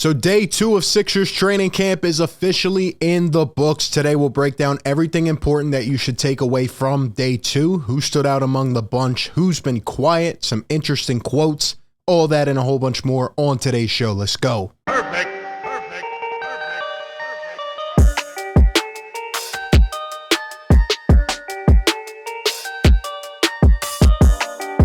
So day 2 of Sixers training camp is officially in the books. Today we'll break down everything important that you should take away from day 2. Who stood out among the bunch, who's been quiet, some interesting quotes, all that and a whole bunch more on today's show. Let's go. Perfect.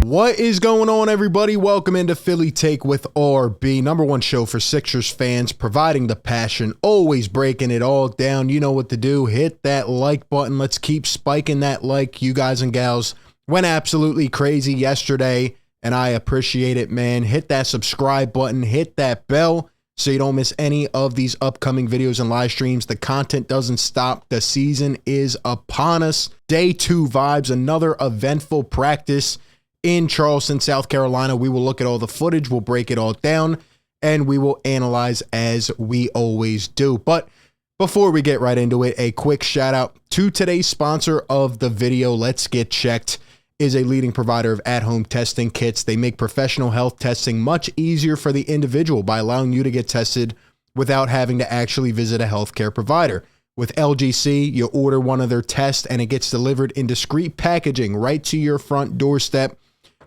What is going on, everybody? Welcome into Philly Take with RB, #1 show for Sixers fans, providing the passion, always breaking it all down. You know what to do. Hit that like button. Let's keep spiking that like. You guys and gals went absolutely crazy yesterday, and I appreciate it, man. Hit that subscribe button. Hit that bell so you don't miss any of these upcoming videos and live streams. The content doesn't stop. The season is upon us. Day 2 vibes, another eventful practice in Charleston, South Carolina. We will look at all the footage, we'll break it all down, and we will analyze as we always do. But before we get right into it, a quick shout out to today's sponsor of the video. Let's Get Checked is a leading provider of at-home testing kits. They make professional health testing much easier for the individual by allowing you to get tested without having to actually visit a healthcare provider. With LGC, you order one of their tests and it gets delivered in discreet packaging right to your front doorstep.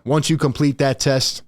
Once you complete that test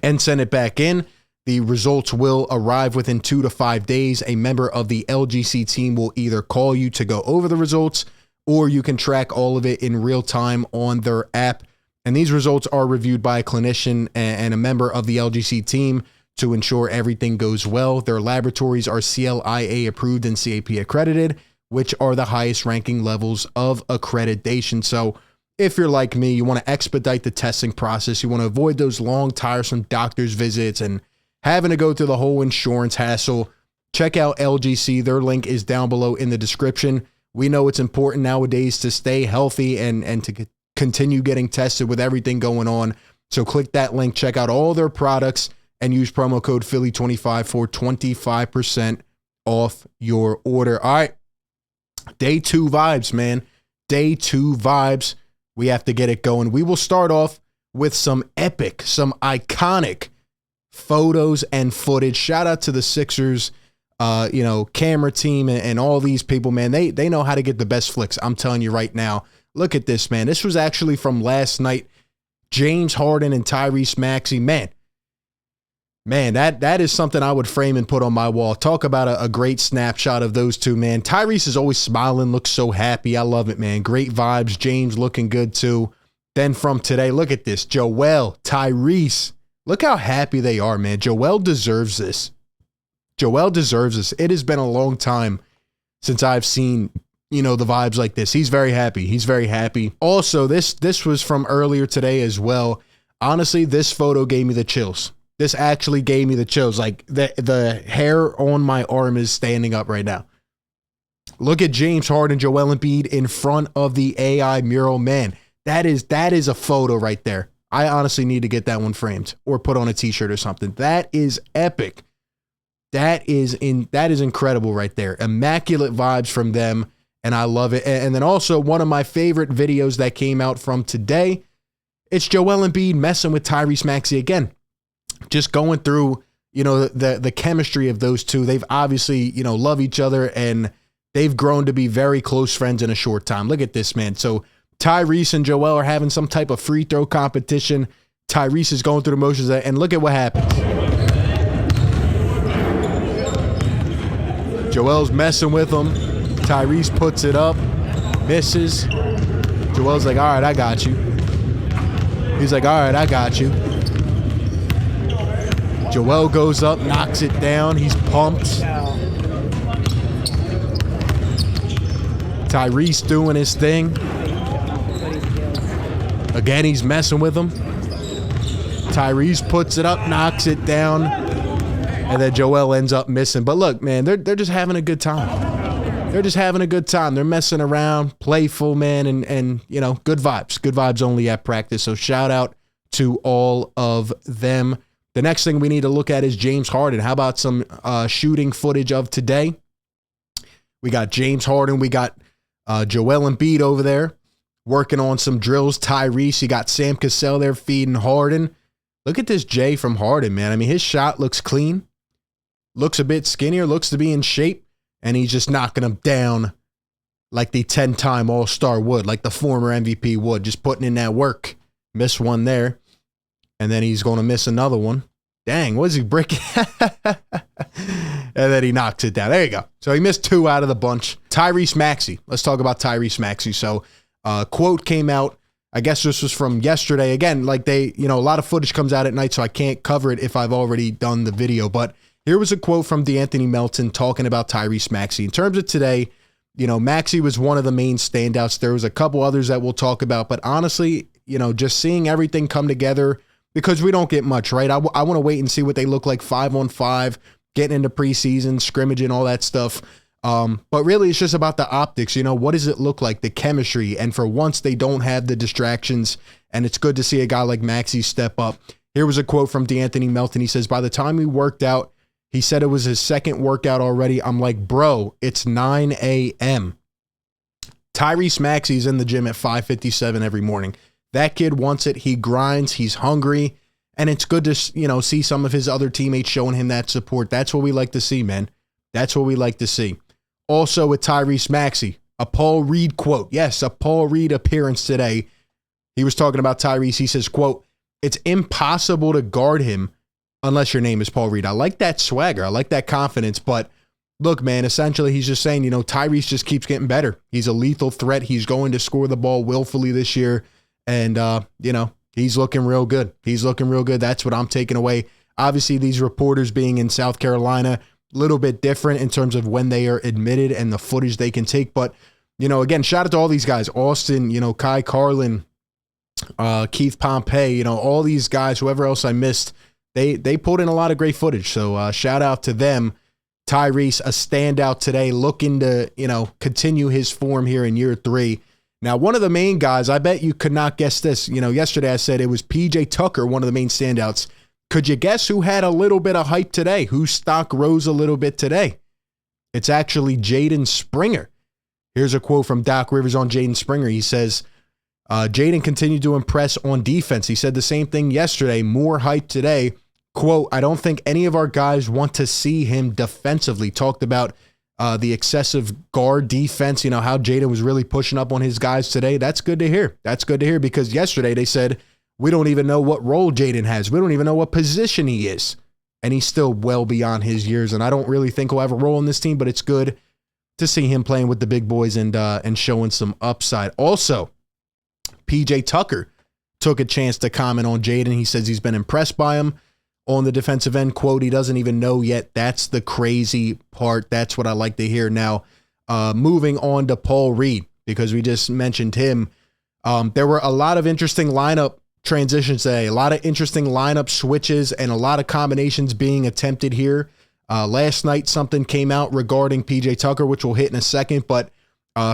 and send it back in, the results will arrive within 2 to 5 days. A member of the LGC team will either call you to go over the results, or you can track all of it in real time on their app. And these results are reviewed by a clinician and a member of the LGC team to ensure everything goes well. Their laboratories are CLIA approved and CAP accredited, which are the highest ranking levels of accreditation. So if you're like me, you want to expedite the testing process, you want to avoid those long, tiresome doctor's visits and having to go through the whole insurance hassle, check out LGC. Their link is down below in the description. We know it's important nowadays to stay healthy and to continue getting tested with everything going on. So click that link, check out all their products, and use promo code Philly25 for 25% off your order. All right, day 2 vibes, man. Day 2 vibes. We have to get it going. We will start off with some epic, some iconic photos and footage. Shout out to the Sixers, camera team and all these people, man. They know how to get the best flicks. I'm telling you right now. Look at this, man. This was actually from last night. James Harden and Tyrese Maxey. Man, that is something I would frame and put on my wall. Talk about a great snapshot of those two, man. Tyrese is always smiling, looks so happy. I love it, man. Great vibes. James looking good too. Then from today, look at this. Joel, Tyrese. Look how happy they are, man. Joel deserves this. Joel deserves this. It has been a long time since I've seen, the vibes like this. He's very happy. He's very happy. Also, this was from earlier today as well. Honestly, this photo gave me the chills. This actually gave me the chills. Like the hair on my arm is standing up right now. Look at James Harden, Joel Embiid in front of the AI mural. Man, that is a photo right there. I honestly need to get that one framed or put on a t-shirt or something. That is epic. That is incredible right there. Immaculate vibes from them, and I love it. And then also one of my favorite videos that came out from today, it's Joel Embiid messing with Tyrese Maxey again. Just going through, the chemistry of those two. They've obviously, love each other, and they've grown to be very close friends in a short time. Look at this, man. So Tyrese and Joel are having some type of free throw competition. Tyrese is going through the motions, and look at what happens. Joel's messing with him. Tyrese puts it up, misses. Joel's like, all right, I got you. He's like, all right, I got you. Joel goes up, knocks it down. He's pumped. Tyrese doing his thing. Again, he's messing with him. Tyrese puts it up, knocks it down. And then Joel ends up missing. But look, man, they're just having a good time. They're just having a good time. They're messing around, playful, man, and good vibes. Good vibes only at practice. So shout out to all of them. The next thing we need to look at is James Harden. How about some shooting footage of today? We got James Harden. We got Joel Embiid over there working on some drills. Tyrese. You got Sam Cassell there feeding Harden. Look at this J from Harden, man. I mean, his shot looks clean. looks a bit skinnier, looks to be in shape, and he's just knocking them down like the 10-time All-Star would, like the former MVP would, just putting in that work. Missed one there, and then he's going to miss another one. Dang, was he breaking? And then he knocks it down. There you go. So he missed 2 out of the bunch. Tyrese Maxey. Let's talk about Tyrese Maxey. So quote came out. I guess this was from yesterday. Again, like a lot of footage comes out at night, so I can't cover it if I've already done the video. But here was a quote from DeAnthony Melton talking about Tyrese Maxey. In terms of today, Maxey was one of the main standouts. There was a couple others that we'll talk about. But honestly, just seeing everything come together, because we don't get much, right? I want to wait and see what they look like 5-on-5, getting into preseason, scrimmaging, all that stuff. But really, it's just about the optics. What does it look like, the chemistry? And for once, they don't have the distractions, and it's good to see a guy like Maxey step up. Here was a quote from DeAnthony Melton. He says, by the time we worked out, he said it was his second workout already. I'm like, bro, it's 9 a.m. Tyrese Maxey's in the gym at 5:57 every morning. That kid wants it. He grinds. He's hungry. And it's good to, see some of his other teammates showing him that support. That's what we like to see, man. That's what we like to see. Also with Tyrese Maxey, a Paul Reed quote. Yes, a Paul Reed appearance today. He was talking about Tyrese. He says, quote, it's impossible to guard him unless your name is Paul Reed. I like that swagger. I like that confidence. But look, man, essentially he's just saying, Tyrese just keeps getting better. He's a lethal threat. He's going to score the ball willfully this year. And, he's looking real good. He's looking real good. That's what I'm taking away. Obviously, these reporters being in South Carolina, a little bit different in terms of when they are admitted and the footage they can take. But, again, shout out to all these guys. Austin, Kai Carlin, Keith Pompey, all these guys, whoever else I missed, they pulled in a lot of great footage. So shout out to them. Tyrese, a standout today, looking to, continue his form here in year 3. Now, one of the main guys, I bet you could not guess this. Yesterday I said it was PJ Tucker, one of the main standouts. Could you guess who had a little bit of hype today? Whose stock rose a little bit today? It's actually Jaden Springer. Here's a quote from Doc Rivers on Jaden Springer. He says, Jaden continued to impress on defense. He said the same thing yesterday, more hype today. Quote, I don't think any of our guys want to see him defensively. Talked about the excessive guard defense, how Jaden was really pushing up on his guys today. That's good to hear. That's good to hear, because yesterday they said, we don't even know what role Jaden has. We don't even know what position he is. And he's still well beyond his years. And I don't really think he'll have a role in this team, but it's good to see him playing with the big boys and showing some upside. Also, PJ Tucker took a chance to comment on Jaden. He says he's been impressed by him on the defensive end. Quote, he doesn't even know yet. That's the crazy part. That's what I like to hear. Now, moving on to Paul Reed, because we just mentioned him. There were a lot of interesting lineup transitions today, a lot of interesting lineup switches, and a lot of combinations being attempted here. Last night, something came out regarding PJ Tucker, which we'll hit in a second. But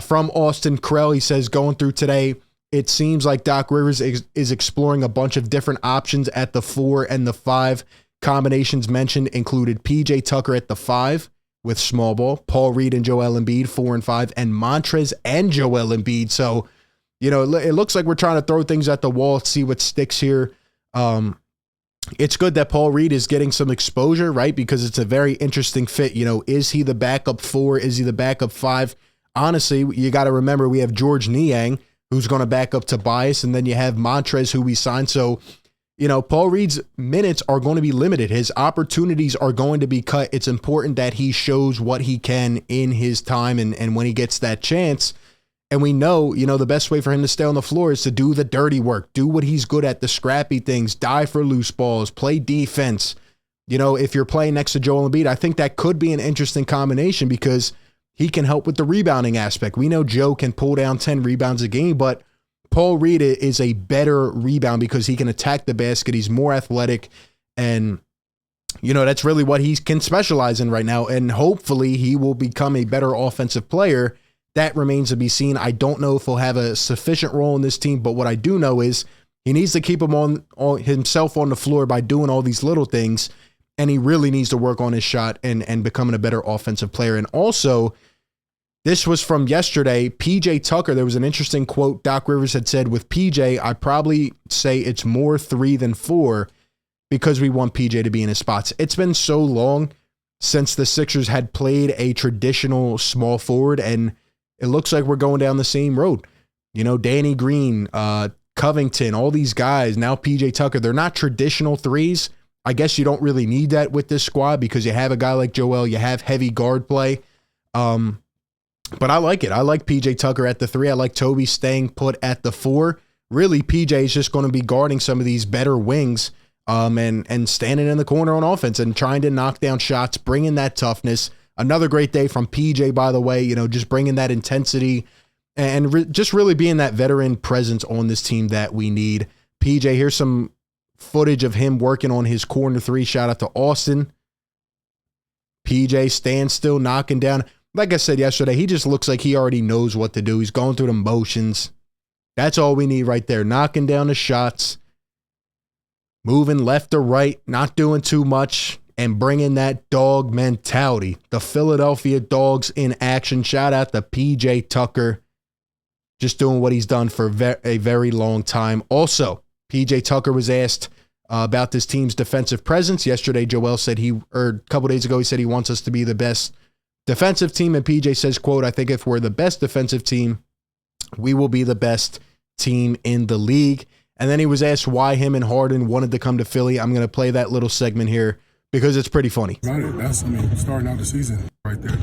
from Austin Krell, he says, going through today, it seems like Doc Rivers is exploring a bunch of different options at the 4 and the 5. Combinations mentioned included PJ Tucker at the 5 with small ball, Paul Reed and Joel Embiid, 4 and 5, and Montrez and Joel Embiid. So, it looks like we're trying to throw things at the wall, see what sticks here. It's good that Paul Reed is getting some exposure, right? Because it's a very interesting fit. Is he the backup 4? Is he the backup 5? Honestly, you got to remember we have George Niang, who's going to back up Tobias, and then you have Montrez, who we signed. So, Paul Reed's minutes are going to be limited. His opportunities are going to be cut. It's important that he shows what he can in his time and when he gets that chance. And we know, the best way for him to stay on the floor is to do the dirty work, do what he's good at, the scrappy things, dive for loose balls, play defense. If you're playing next to Joel Embiid, I think that could be an interesting combination because he can help with the rebounding aspect. We know Joe can pull down 10 rebounds a game, but Paul Reed is a better rebound because he can attack the basket. He's more athletic, and, that's really what he can specialize in right now. And hopefully he will become a better offensive player. That remains to be seen. I don't know if he'll have a sufficient role in this team, but what I do know is he needs to keep him on himself on the floor by doing all these little things, and he really needs to work on his shot and becoming a better offensive player. And also, this was from yesterday, PJ Tucker. There was an interesting quote Doc Rivers had said with PJ, I'd probably say it's more 3 than 4 because we want PJ to be in his spots. It's been so long since the Sixers had played a traditional small forward, and it looks like we're going down the same road. You know, Danny Green, Covington, all these guys, now PJ Tucker, they're not traditional threes. I guess you don't really need that with this squad because you have a guy like Joel, you have heavy guard play. But I like it. I like PJ Tucker at the 3. I like Toby staying put at the 4. Really, PJ is just going to be guarding some of these better wings and standing in the corner on offense and trying to knock down shots, bringing that toughness. Another great day from PJ, by the way, you know, just bringing that intensity and just really being that veteran presence on this team that we need. PJ, here's some footage of him working on his corner 3. Shout out to Austin. PJ stands still, knocking down. Like I said yesterday, he just looks like he already knows what to do. He's going through the motions. That's all we need right there. Knocking down the shots, moving left to right, not doing too much, and bringing that dog mentality. The Philadelphia Dogs in action. Shout out to PJ Tucker. Just doing what he's done for a very long time. Also, PJ Tucker was asked about this team's defensive presence. Yesterday, Joel said a couple days ago, he said he wants us to be the best defensive team. And PJ says, quote, "I think if we're the best defensive team, we will be the best team in the league." And then he was asked why him and Harden wanted to come to Philly. I'm going to play that little segment here because it's pretty funny. That's, starting out the season right there.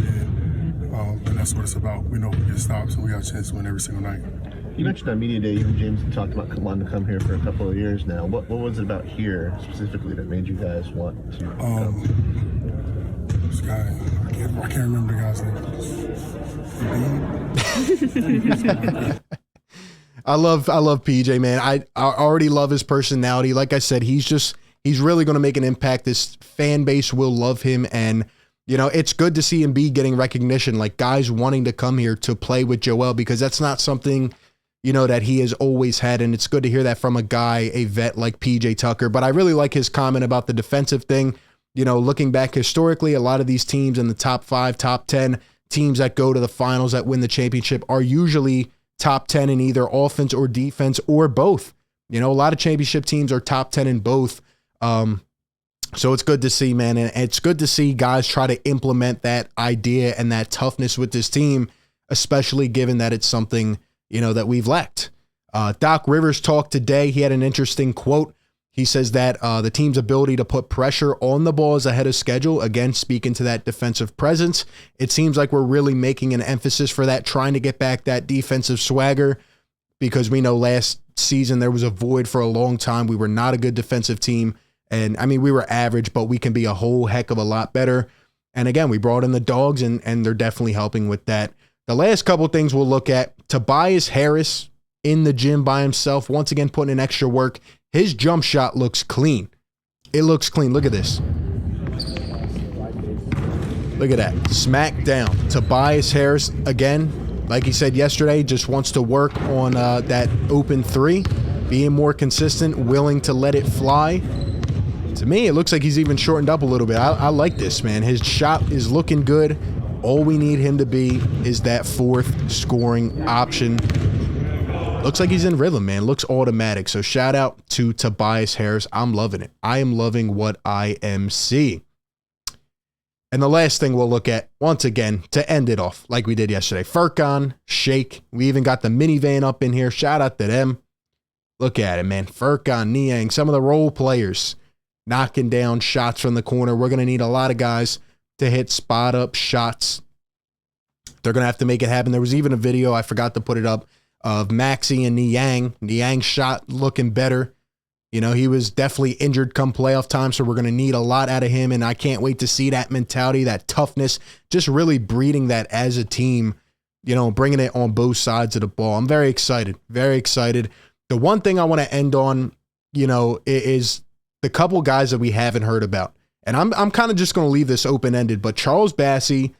And that's what it's about. We know we get stops, so we got a chance to win every single night. You mentioned on Media Day, you and James talked about wanting to come here for a couple of years now. What was it about here specifically that made you guys want to come? This guy, I can't remember the guy's name. I love PJ, man. I already love his personality. Like I said, he's really going to make an impact. This fan base will love him, and you know, it's good to see Embiid getting recognition, like guys wanting to come here to play with Joel, because that's not something, you know, that he has always had. And it's good to hear that from a guy, a vet like PJ Tucker. But I really like his comment about the defensive thing. You know, looking back historically, a lot of these teams in the top 5, top 10 teams that go to the finals that win the championship are usually top 10 in either offense or defense or both. You know, a lot of championship teams are top 10 in both. So it's good to see, man. And it's good to see guys try to implement that idea and that toughness with this team, especially given that it's something, you know, that we've lacked. Doc Rivers talked today. He had an interesting quote. He says that the team's ability to put pressure on the ball is ahead of schedule. Again, speaking to that defensive presence, it seems like we're really making an emphasis for that, trying to get back that defensive swagger, because we know last season there was a void for a long time. We were not a good defensive team. And I mean, we were average, but we can be a whole heck of a lot better. And again, we brought in the Dogs, and they're definitely helping with that. The last couple things we'll look at: Tobias Harris in the gym by himself, once again putting in extra work. His jump shot looks clean. It looks clean. Look at this. Look at that. Smack down. Tobias Harris, again, like he said yesterday, just wants to work on that open 3, being more consistent, willing to let it fly. To me, it looks like he's even shortened up a little bit. I like this, man. His shot is looking good. All we need him to be is that 4th scoring option. Looks like he's in rhythm, man. Looks automatic. So shout out to Tobias Harris. I'm loving it. I am loving what I am seeing. And the last thing we'll look at, once again, to end it off, like we did yesterday, Furkan, Shake. We even got the minivan up in here. Shout out to them. Look at it, man. Furkan, Niang, some of the role players knocking down shots from the corner. We're going to need a lot of guys to hit spot-up shots. They're going to have to make it happen. There was even a video, I forgot to put it up, of Maxey and Niang. Niang's shot looking better. You know, he was definitely injured come playoff time, so we're going to need a lot out of him, and I can't wait to see that mentality, that toughness, just really breeding that as a team, you know, bringing it on both sides of the ball. I'm very excited, very excited. The one thing I want to end on, you know, is the couple guys that we haven't heard about. And I'm kind of just going to leave this open-ended, but Charles Bassey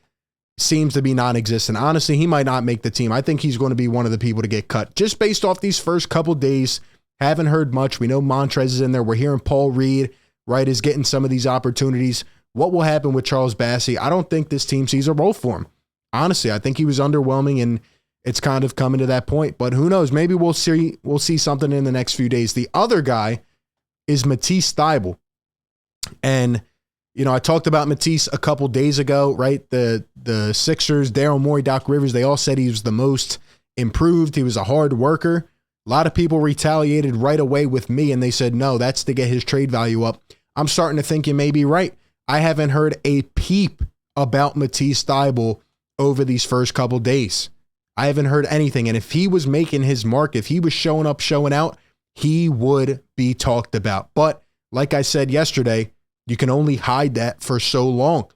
seems to be non-existent. Honestly, he might not make the team. I think he's going to be one of the people to get cut. Just based off these first couple days, haven't heard much. We know Montrez is in there. We're hearing Paul Reed, right, is getting some of these opportunities. What will happen with Charles Bassey? I don't think this team sees a role for him. Honestly, I think he was underwhelming, and it's kind of coming to that point. But who knows? Maybe we'll see something in the next few days. The other guy is Matisse Thybulle. And You know, I talked about Matisse a couple days ago, right? The Sixers, Daryl, Morey, Doc Rivers, they all said he was the most improved. He was a hard worker. A lot of people retaliated right away with me, and they said, no, that's to get his trade value up. I'm starting to think you may be right. I haven't heard a peep about Matisse Thybulle over these first couple days. I haven't heard anything. And if he was making his mark, if he was showing up, showing out, he would be talked about. But like I said yesterday, you can only hide that for so long,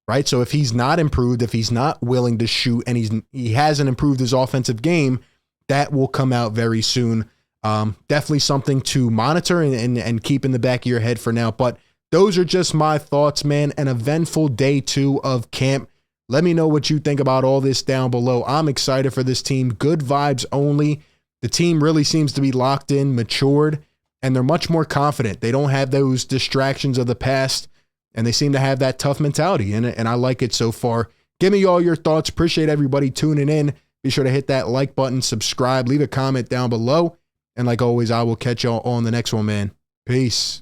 right? So if he's not improved, if he's not willing to shoot, and he hasn't improved his offensive game, that will come out very soon. Definitely something to monitor and keep in the back of your head for now. But those are just my thoughts, man. An eventful day 2 of camp. Let me know what you think about all this down below. I'm excited for this team. Good vibes only. The team really seems to be locked in, matured, and they're much more confident. They don't have those distractions of the past, and they seem to have that tough mentality, and I like it so far. Give me all your thoughts. Appreciate everybody tuning in. Be sure to hit that like button, subscribe, leave a comment down below, and like always, I will catch y'all on the next one, man. Peace.